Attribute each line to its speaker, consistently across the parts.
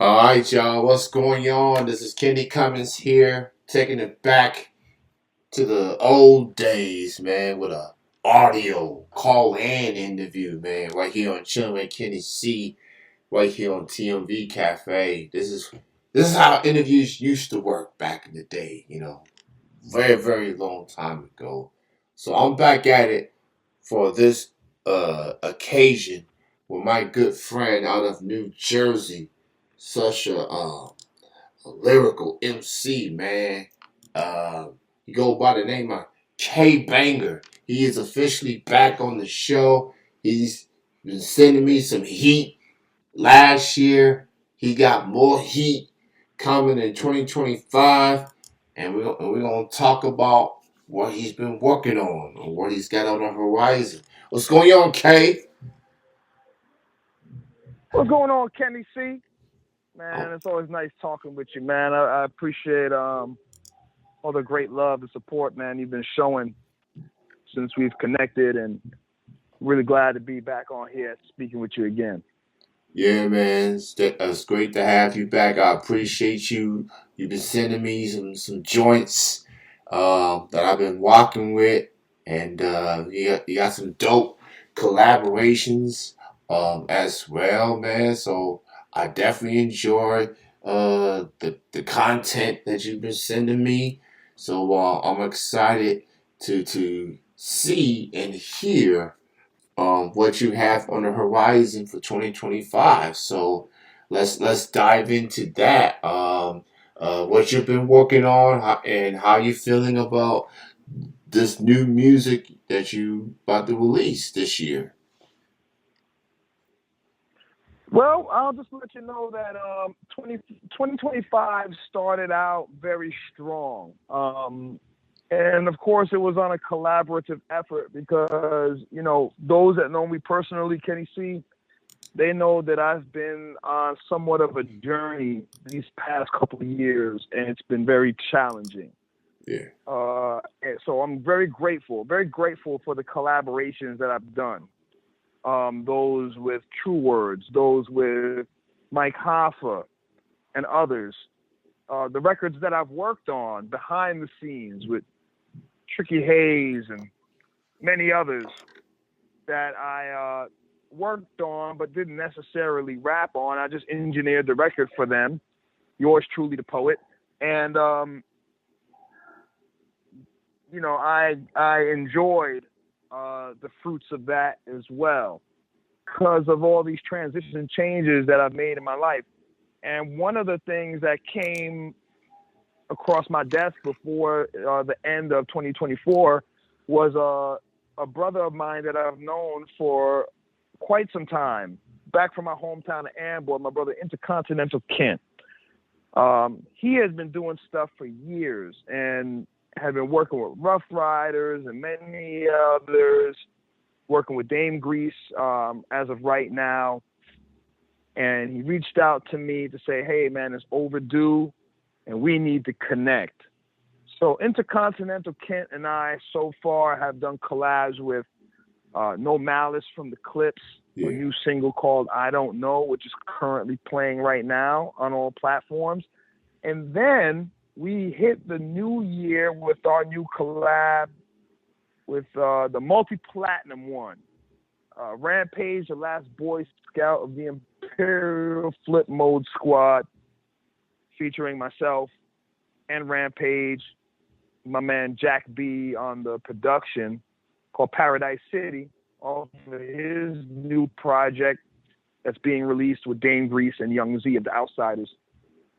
Speaker 1: All right, y'all. What's going on? This is Kenny Cummins here, taking it back to the old days, man, with a audio call-in interview, man, right here on Chillin' with Kenny C, right here on TMV Cafe. This is how interviews used to work back in the day, very very long time ago. So I'm back at it for this occasion with my good friend out of New Jersey, such a lyrical MC, man. He go by the name of K Banger. He is officially back on the show. He's been sending me some heat last year. He got more heat coming in 2025, and we're gonna talk about what he's been working on or what he's got on the horizon. What's going on, K?
Speaker 2: What's going on, Kenny C?
Speaker 1: Oh,
Speaker 2: Man, it's always nice talking with you, man. I appreciate all the great love and support, man, you've been showing since we've connected, and really glad to be back on here speaking with you again.
Speaker 1: yeah, man. It's great to have you back. I appreciate you. You've been sending me some joints that I've been walking with, and you got some dope collaborations as well, man. So I definitely enjoy the content that you've been sending me. So I'm excited to see and hear what you have on the horizon for 2025. So let's dive into that. What you've been working on and how you feeling about this new music that you about to release this year.
Speaker 2: Well, I'll just let you know that 2025 started out very strong. And of course, it was on a collaborative effort because, those that know me personally, Kenny C, they know that I've been on somewhat of a journey these past couple of years, and it's been very challenging.
Speaker 1: Yeah,
Speaker 2: And so I'm very grateful for the collaborations that I've done. Those with True Words, those with Mike Hoffa, and others. The records that I've worked on behind the scenes with Tricky Hayes and many others that I worked on but didn't necessarily rap on. I just engineered the record for them. Yours truly, the poet, and I enjoyed the fruits of that as well because of all these transitions and changes that I've made in my life. And one of the things that came across my desk before the end of 2024 was a brother of mine that I've known for quite some time, back from my hometown of Amboy, my brother Intercontinental Kent. He has been doing stuff for years and had been working with Rough Riders and many others, working with Dame Grease as of right now. And he reached out to me to say, hey, man, it's overdue and we need to connect. So Intercontinental Kent and I so far have done collabs with No Malice from the Clips, a
Speaker 1: yeah.
Speaker 2: new single called I Don't Know, which is currently playing right now on all platforms. And then we hit the new year with our new collab with the multi-platinum one. Rampage, the last Boy Scout of the Imperial Flip Mode Squad, featuring myself and Rampage, my man Jack B on the production, called Paradise City, off of his new project that's being released with Dame Grease and Young Z of the Outsiders.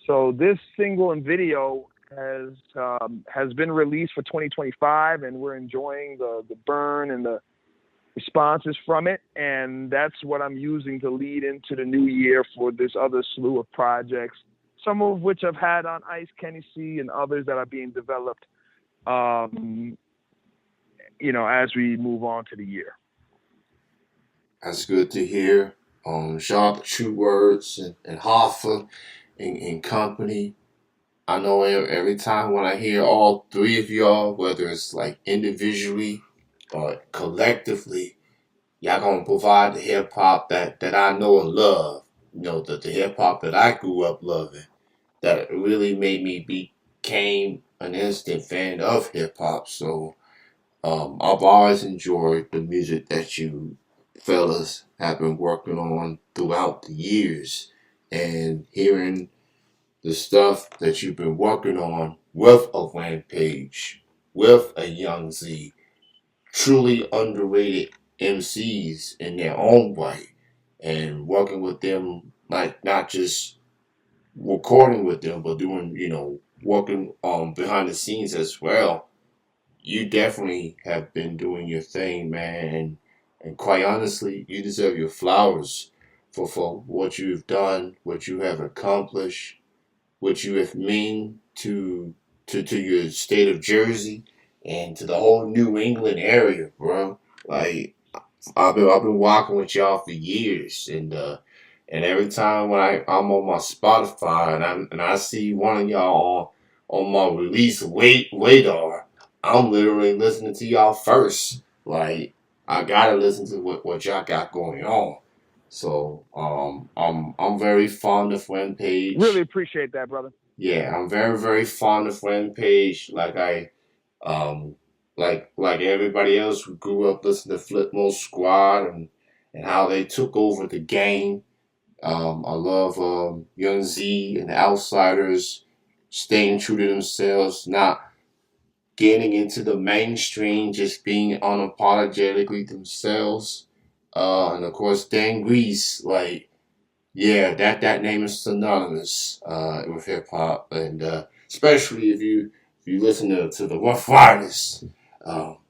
Speaker 2: So this single and video has been released for 2025, and we're enjoying the burn and the responses from it, and that's what I'm using to lead into the new year for this other slew of projects, some of which I've had on ice, Kenny C, and others that are being developed, as we move on to the year.
Speaker 1: That's good to hear. Sharp, True Words, and Hoffa and company. I know every time when I hear all three of y'all, whether it's like individually or collectively, y'all gonna provide the hip hop that I know and love. the hip hop that I grew up loving, that really made me became an instant fan of hip hop. So I've always enjoyed the music that you fellas have been working on throughout the years, and hearing the stuff that you've been working on with a Rampage, with a Young Z, truly underrated MCs in their own way, and working with them, like not just recording with them, but doing, working behind the scenes as well. You definitely have been doing your thing, man, and quite honestly, you deserve your flowers for what you've done, what you have accomplished, what you have mean to your state of Jersey and to the whole New England area, bro. Like I've been walking with y'all for years, and every time when I'm on my Spotify and I see one of y'all on my release radar, I'm literally listening to y'all first. Like I gotta listen to what y'all got going on. So I'm very fond of
Speaker 2: Really
Speaker 1: Rampage.
Speaker 2: appreciate that, brother.
Speaker 1: Yeah, I'm very very fond of Rampage. Um like everybody else who grew up listening to Flipmode Squad and how they took over the game. I love Young Z and the Outsiders staying true to themselves, not getting into the mainstream, just being unapologetically themselves. And of course, Dan Grease, like, yeah, that name is synonymous with hip hop, and especially if you listen to the Rough Riders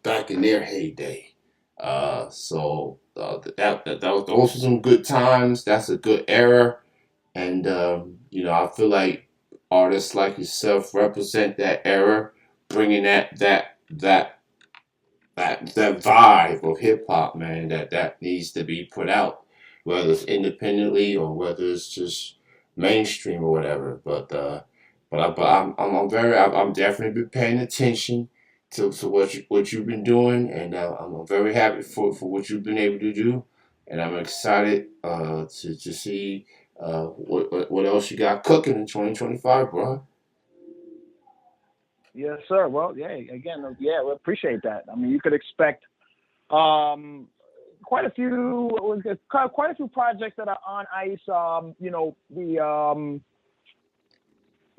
Speaker 1: back in their heyday. Those were some good times. That's a good era, and I feel like artists like yourself represent that era, bringing that vibe of hip hop, man. That needs to be put out, whether it's independently or whether it's just mainstream or whatever. I'm I'm definitely been paying attention to what you've been doing, and I'm very happy for what you've been able to do, and I'm excited to see what else you got cooking in 2025, bro.
Speaker 2: Yes, sir. Well, yeah. Again, yeah, we appreciate that. I mean, you could expect um, quite a few, quite a few projects that are on ice.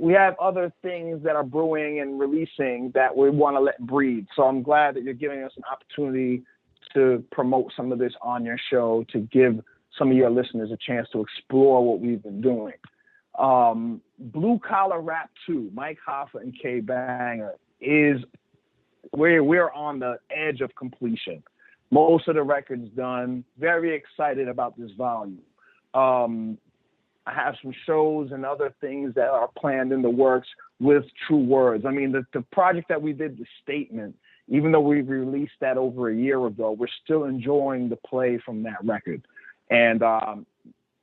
Speaker 2: We have other things that are brewing and releasing that we want to let breathe. So I'm glad that you're giving us an opportunity to promote some of this on your show, to give some of your listeners a chance to explore what we've been doing. Blue Collar Rap 2, Mike Hoffa and K Banger, is where we're on the edge of completion. Most of the records done. Very excited about this volume. Um, I have some shows and other things that are planned in the works with True Words. I mean, the project that we did, The Statement, even though we released that over a year ago, we're still enjoying the play from that record. And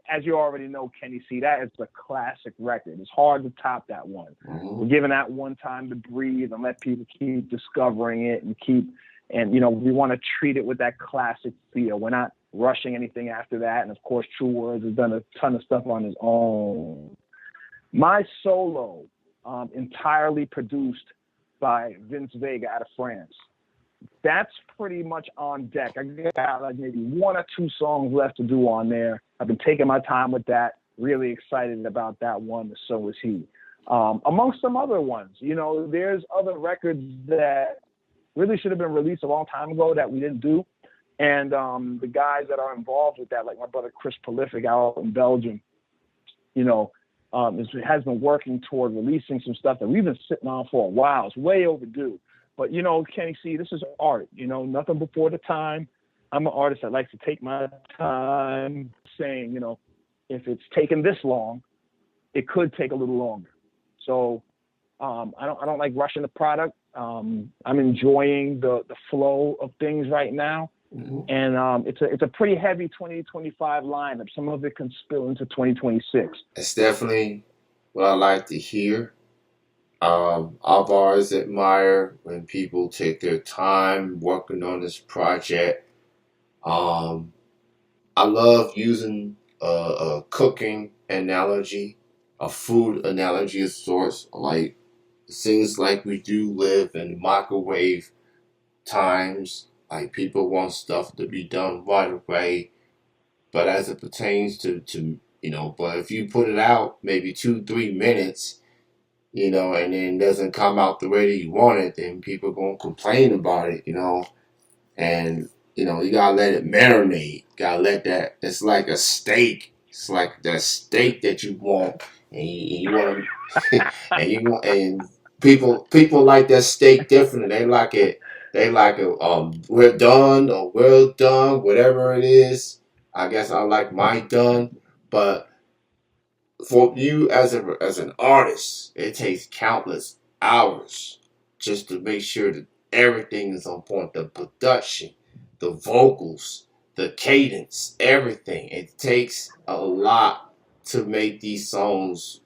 Speaker 2: as you already know, Kenny C, that is a classic record. It's hard to top that one. We're giving that one time to breathe and let people keep discovering it and we want to treat it with that classic feel. We're not rushing anything after that. And of course, True Words has done a ton of stuff on his own. My Solo, entirely produced by Vince Vega out of France. That's pretty much on deck. I got like maybe one or two songs left to do on there. I've been taking my time with that. Really excited about that one. So is he. Amongst some other ones, there's other records that really should have been released a long time ago that we didn't do. And the guys that are involved with that, like my brother Chris Prolific out in Belgium, has been working toward releasing some stuff that we've been sitting on for a while. It's way overdue. But, Kenny C, this is art, nothing before the time. I'm an artist that likes to take my time saying, if it's taken this long, it could take a little longer. So I don't like rushing the product. I'm enjoying the flow of things right now.
Speaker 1: Mm-hmm.
Speaker 2: And it's a pretty heavy 2025 lineup. Some of it can spill into 2026.
Speaker 1: It's definitely what I like to hear. I've always admired when people take their time working on this project. I love using a cooking analogy, a food analogy of sorts. Like it seems like we do live in microwave times. Like people want stuff to be done right away, but as it pertains to but if you put it out maybe 2 3 minutes, and then it doesn't come out the way that you want it, then people gonna complain about it. And you gotta let it marinate. Gotta let that. It's like a steak. It's like that steak that you want, and you want to, and people like that steak different. They like it. They like it. Well done or well done, whatever it is. I guess I like my done, but for you as an artist, it takes countless hours just to make sure that everything is on point. The production, the vocals, the cadence, everything. It takes a lot to make these songs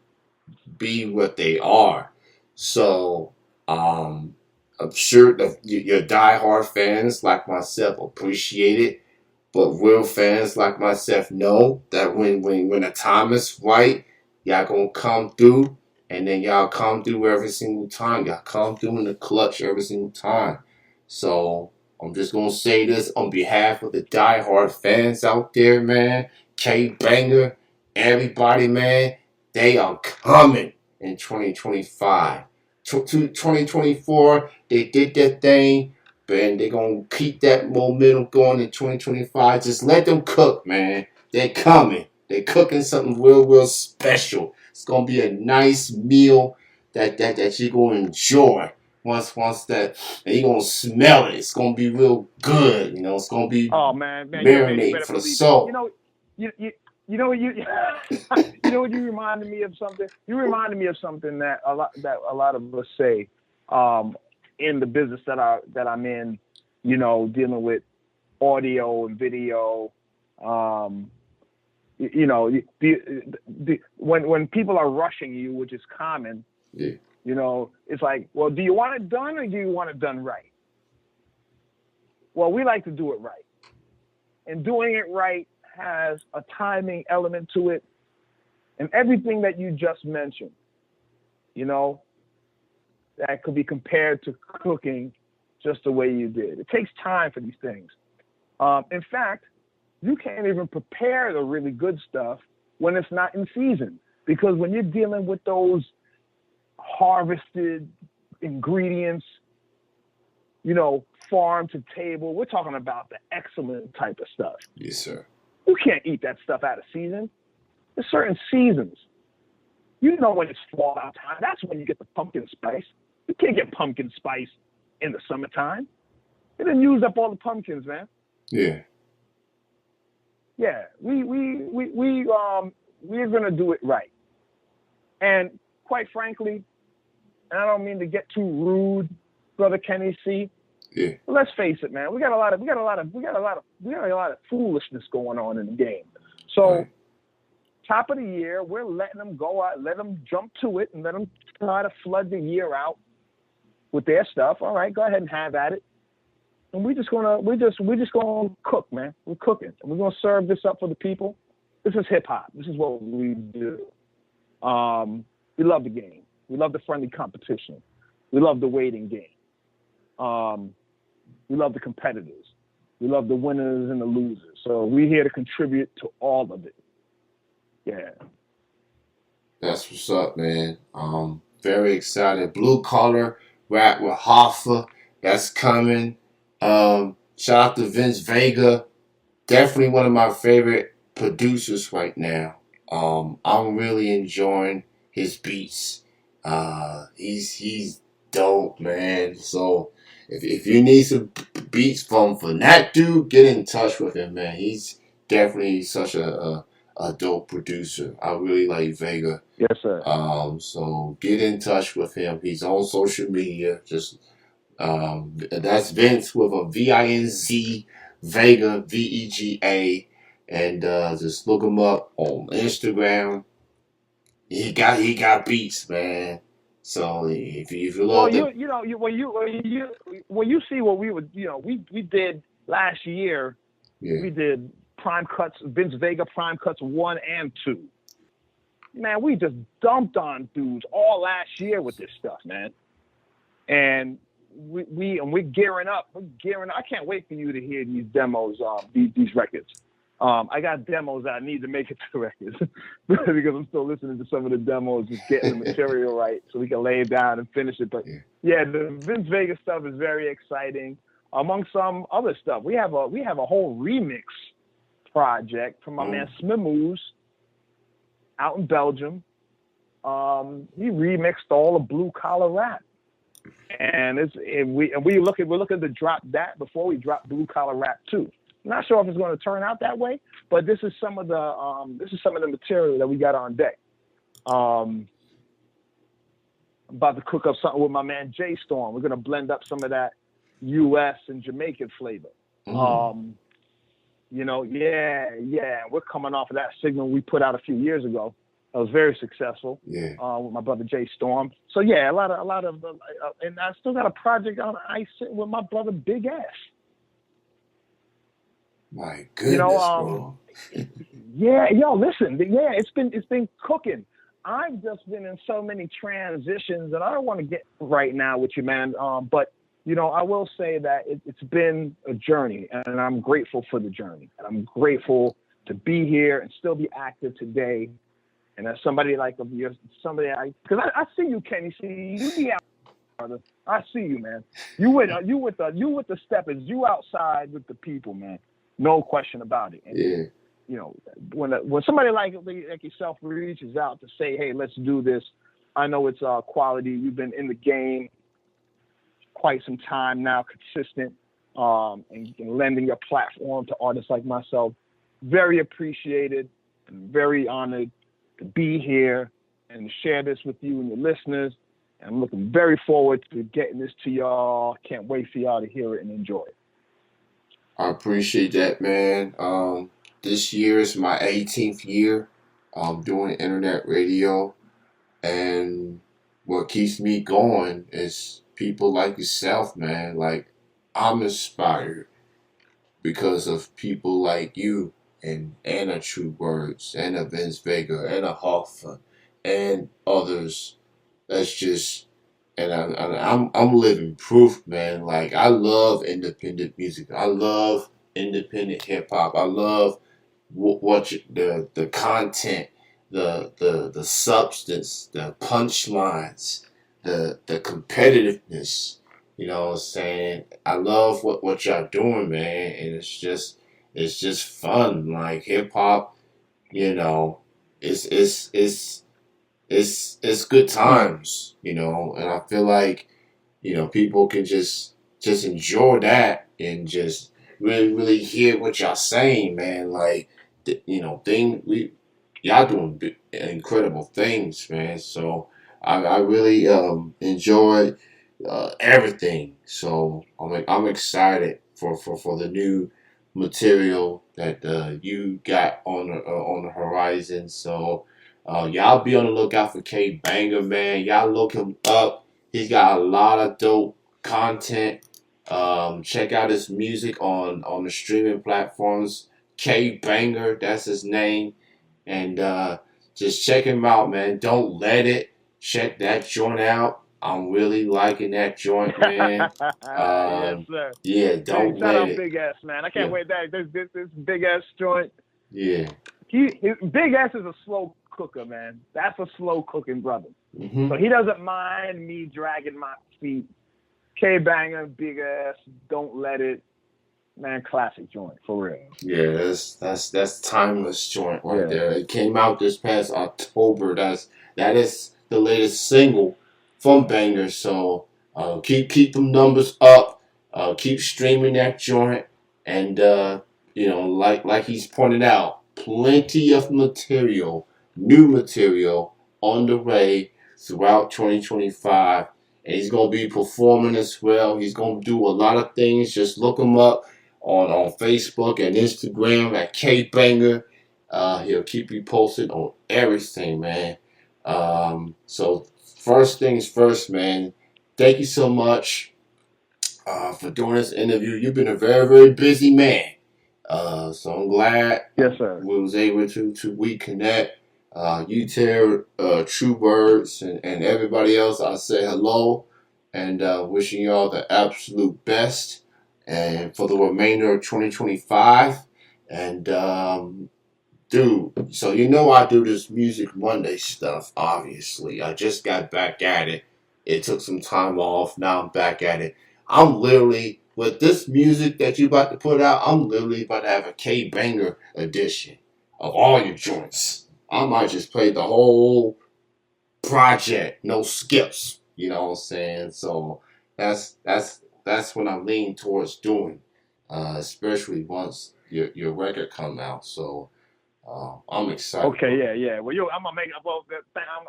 Speaker 1: be what they are. So, I'm sure that your diehard fans like myself appreciate it, but real fans like myself know that when the time is right, y'all gonna come through, and then y'all come through every single time. Y'all come through in the clutch every single time. So I'm just gonna say this on behalf of the diehard fans out there, man. K Banger, everybody, man, they are coming in 2025. 2024, they did their thing, and they're going to keep that momentum going in 2025. Just let them cook, man. They're coming. They're cooking something real, real special. It's going to be a nice meal that you're going to enjoy. Once that, and you're going to smell it. It's going to be real good. It's going to be
Speaker 2: Oh man, you
Speaker 1: marinate
Speaker 2: better
Speaker 1: for the
Speaker 2: believe it.
Speaker 1: soul.
Speaker 2: You know what you you know what you reminded me of something. You reminded me of something that a lot of us say, in the business that I'm in. Dealing with audio and video. When people are rushing you, which is common.
Speaker 1: Yeah.
Speaker 2: It's like, well, do you want it done or do you want it done right? Well, we like to do it right, and doing it right has a timing element to it, and everything that you just mentioned, that could be compared to cooking just the way you did. It takes time for these things. In fact, you can't even prepare the really good stuff when it's not in season, because when you're dealing with those harvested ingredients, farm to table, we're talking about the excellent type of stuff.
Speaker 1: Yes, sir.
Speaker 2: You can't eat that stuff out of season. There's certain seasons. When it's fall out time, that's when you get the pumpkin spice. You can't get pumpkin spice in the summertime. They didn't use up all the pumpkins, man.
Speaker 1: Yeah.
Speaker 2: Yeah, we're gonna do it right. And quite frankly, and I don't mean to get too rude, brother Kenny C.
Speaker 1: Yeah.
Speaker 2: But let's face it, man. We got a lot of foolishness going on in the game. So,
Speaker 1: Right.
Speaker 2: Top of the year, we're letting them go out, let them jump to it, and let them try to flood the year out with their stuff. All right, go ahead and have at it. And we're just gonna cook, man. We're cooking, and we're gonna serve this up for the people. This is hip hop. This is what we do. We love the game. We love the friendly competition. We love the waiting game. We love the competitors. We love the winners and the losers. So we're here to contribute to all of it. Yeah.
Speaker 1: That's what's up, man. Very excited. Blue Collar Rap with Hoffa. That's coming. Shout out to Vince Vega. Definitely one of my favorite producers right now. I'm really enjoying his beats. He's dope, man. So if you need some beats from that dude, get in touch with him, man. He's definitely such a dope producer. I really like Vega.
Speaker 2: Yes, sir.
Speaker 1: So get in touch with him. He's on social media. Just that's Vince with a VINZ, Vega, VEGA, and just look him up on Instagram. He got beats, man. So if you
Speaker 2: Well,
Speaker 1: love the
Speaker 2: when you see what we would, we did last year.
Speaker 1: yeah
Speaker 2: We did Prime Cuts, Vince Vega Prime Cuts 1 and 2. Man, we just dumped on dudes all last year with this stuff, man. And we're gearing up. I can't wait for you to hear these demos, these records. I got demos that I need to make it to the records because I'm still listening to some of the demos, just getting the material right so we can lay it down and finish it. But yeah, the Vince Vega stuff is very exciting. Among some other stuff, we have a whole remix project from my man Smimooz out in Belgium. He remixed all of Blue Collar Rap. And we're looking to drop that before we drop Blue Collar Rap 2. Not sure if it's going to turn out that way, but this is some of the material that we got on deck. I'm about to cook up something with my man Jay Storm. We're going to blend up some of that U.S. and Jamaican flavor. You know, yeah. We're coming off of that signal we put out a few years ago. That was very successful.
Speaker 1: Yeah.
Speaker 2: With my brother Jay Storm. So yeah, a lot of, and I still got a project on ice sitting with my brother Big Ass.
Speaker 1: My goodness, bro.
Speaker 2: Yeah, yo, listen. Yeah, it's been cooking. I've just been in so many transitions, and I don't want to get right now with you, man. But you know, I will say that it's been a journey, and I'm grateful for the journey, and I'm grateful to be here and still be active today. And as somebody like because I see you, Kenny. See you be out, brother. I see you, man. You with the steppers. You outside with the people, man. No question about it. And, you know, when somebody like yourself reaches out to say, hey, let's do this, I know it's quality. You've been in the game quite some time now, consistent, and lending your platform to artists like myself. Very appreciated and very honored to be here and share this with you and your listeners. And I'm looking very forward to getting this to y'all. Can't wait for y'all to hear it and enjoy it.
Speaker 1: I appreciate that, man. This year is my 18th year doing internet radio. And what keeps me going is people like yourself, man. Like, I'm inspired because of people like you and Anna True Words, and a Vince Vega, and a Hoffa, and others. That's just, and I'm living proof, man. Like, I love independent music. I love independent hip hop. I love the content, the substance, the punchlines, the competitiveness. You know what I'm saying? I love what y'all doing, man, and it's just fun. Like, hip hop, you know, it's good times, you know, and I feel like, you know, people can just enjoy that and just really hear what y'all saying, man. Like, you know, y'all doing incredible things, man. So I really enjoy everything. So I'm excited for the new material that you got on the horizon. So y'all be on the lookout for K Banger, man. Y'all look him up. He's got a lot of dope content. Check out his music on the streaming platforms. K Banger, that's his name. And just check him out, man. Don't let it. Check that joint out. I'm really liking that joint, man.
Speaker 2: Yes, sir.
Speaker 1: Yeah, don't
Speaker 2: Shout
Speaker 1: let
Speaker 2: out
Speaker 1: it.
Speaker 2: Big Ass, man. I can't wait that this Big Ass joint.
Speaker 1: Yeah.
Speaker 2: Big Ass is a slow cooker, man. That's a slow cooking brother.
Speaker 1: Mm-hmm.
Speaker 2: So he doesn't mind me dragging my feet. K Banger, Big Ass, don't let it. Man, classic joint for real.
Speaker 1: Yeah, that's timeless joint right there. It came out this past October. That is the latest single from Banger. So keep them numbers up. Keep streaming that joint, and you know, like he's pointed out, plenty of material, new material on the way throughout 2025. And he's gonna be performing as well. He's gonna do a lot of things. Just look him up on Facebook and Instagram at K Banger. He'll keep you posted on everything, man. So first things first, man. Thank you so much for doing this interview. You've been a very, very busy man. So I'm glad
Speaker 2: Yes, sir.
Speaker 1: we was able to reconnect. You tell True Birds and everybody else, I say hello and wishing y'all the absolute best and for the remainder of 2025. And dude, so I do this Music Monday stuff, obviously. I just got back at it. It took some time off. Now I'm back at it. I'm literally, with this music that you about to put out, I'm literally about to have a K-Banger edition of all your joints. I might just play the whole project, no skips. You know what I'm saying? So that's what I'm leaning towards doing, especially once your record come out. So I'm excited.
Speaker 2: Okay, yeah. Well, I'm gonna make. Well,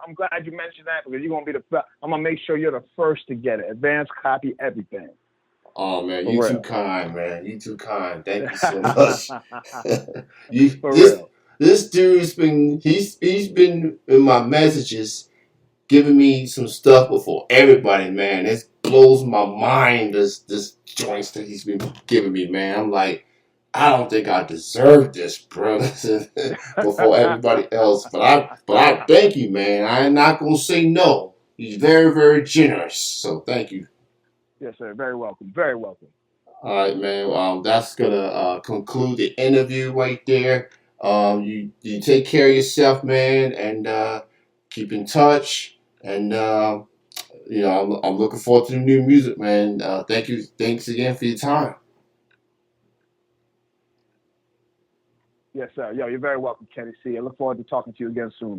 Speaker 2: I'm glad you mentioned that because you're gonna be the. I'm gonna make sure you're the first to get it. Advance copy, everything.
Speaker 1: Oh man,
Speaker 2: For
Speaker 1: you too
Speaker 2: real.
Speaker 1: kind, man. You too kind. Thank you so much. you
Speaker 2: For
Speaker 1: this
Speaker 2: real.
Speaker 1: this dude's been he's been in my messages giving me some stuff before everybody, man. It blows my mind. This joints that he's been giving me, man. I'm like, I don't think I deserve this, bro. Before everybody else, but I thank you, man. I'm not gonna say no. He's very very generous, so thank you.
Speaker 2: Yes, sir. Very welcome. Very welcome.
Speaker 1: All right, man. That's gonna conclude the interview right there. You take care of yourself, man, and keep in touch. And I'm looking forward to the new music, man. Thank you. Thanks again for your time.
Speaker 2: Yes, sir. Yo, you're very welcome, Kenny C. I look forward to talking to you again soon, man.